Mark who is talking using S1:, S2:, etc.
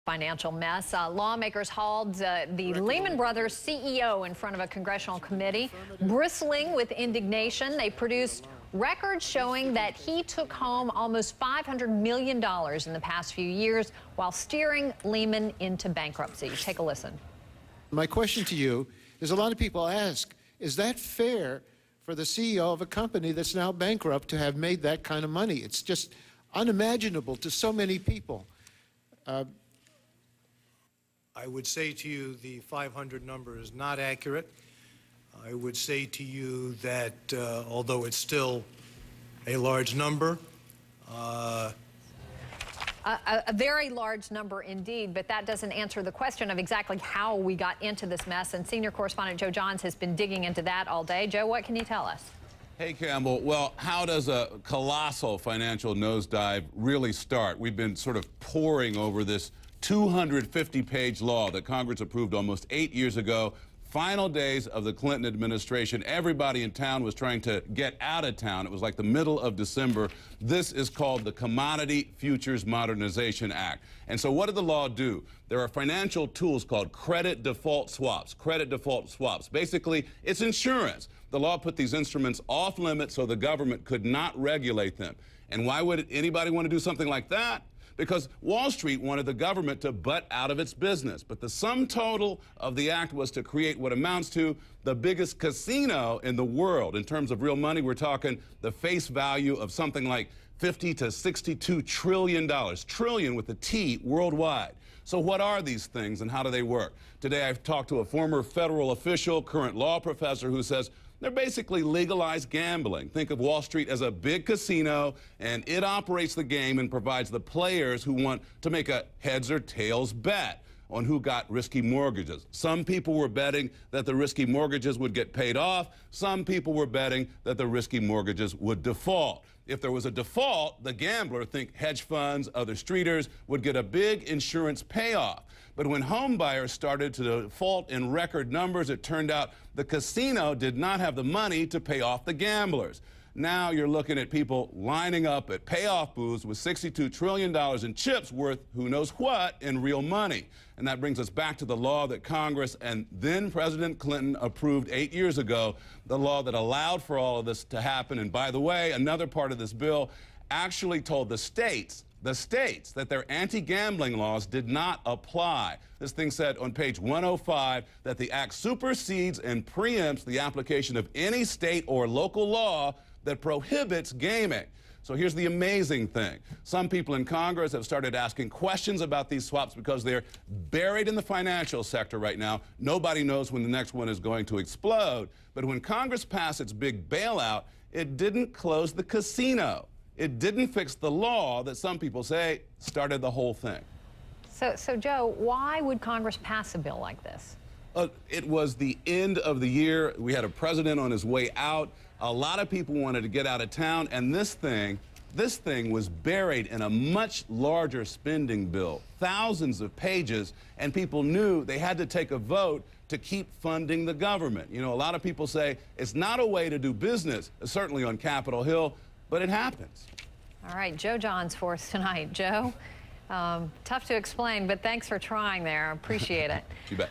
S1: Financial mess. Lawmakers hauled the Lehman Brothers CEO in front of a congressional committee. Bristling with indignation, they produced records showing that he took home almost $500 million in the past few years while steering Lehman into bankruptcy. Take a listen.
S2: My question to you is, a lot of people ask, is that fair for the CEO of a company that's now bankrupt to have made that kind of money? It's just unimaginable to so many people.
S3: I would say to you the 500 number is not accurate. I would say to you that although it's still a large number,
S1: a very large number indeed, but that doesn't answer the question of exactly how we got into this mess. And senior correspondent Joe Johns has been digging into that all day. Joe, what can you tell us?
S4: Hey, Campbell. Well, how does a colossal financial nosedive really start? We've been sort of poring over this 250-page law that Congress approved almost 8 years ago. Final days of the Clinton administration, everybody in town was trying to get out of town. It was like the middle of December. This is called the Commodity Futures Modernization Act. And so what did the law do? There are financial tools called credit default swaps. Credit default swaps. Basically, it's insurance. The law put these instruments off limits so the government could not regulate them. And why would anybody want to do something like that? Because Wall Street wanted the government to butt out of its business. But the sum total of the act was to create what amounts to the biggest casino in the world. In terms of real money, we're talking the face value of something like $50 to $62 trillion. Trillion with a T, worldwide. So what are these things and how do they work? Today I've talked to a former federal official, current law professor, who says they're basically legalized gambling. Think of Wall Street as a big casino, and it operates the game and provides the players who want to make a heads or tails bet on who got risky mortgages. Some people were betting that the risky mortgages would get paid off. Some people were betting that the risky mortgages would default. If there was a default, the gambler, think hedge funds, other streeters, would get a big insurance payoff. But when home buyers started to default in record numbers, it turned out the casino did not have the money to pay off the gamblers. Now you're looking at people lining up at payoff booths with $62 trillion in chips worth who knows what in real money. And that brings us back to the law that Congress and then President Clinton approved 8 years ago, the law that allowed for all of this to happen. And by the way, another part of this bill actually told the states that their anti-gambling laws did not apply. This thing said on page 105 that the act supersedes and preempts the application of any state or local law that prohibits gaming. So here's the amazing thing. Some people in Congress have started asking questions about these swaps because they're buried in the financial sector right now. Nobody knows when the next one is going to explode. But when Congress passed its big bailout, it didn't close the casino. It didn't fix the law that some people say started the whole thing.
S1: So Joe, why would Congress pass a bill like this?
S4: It was the end of the year. We had a president on his way out. A lot of people wanted to get out of town, and this thing was buried in a much larger spending bill, thousands of pages, and people knew they had to take a vote to keep funding the government. You know, a lot of people say it's not a way to do business, certainly on Capitol Hill, but it happens.
S1: All right, Joe Johns for us tonight. Joe, tough to explain, but thanks for trying there. Appreciate it.
S4: You bet.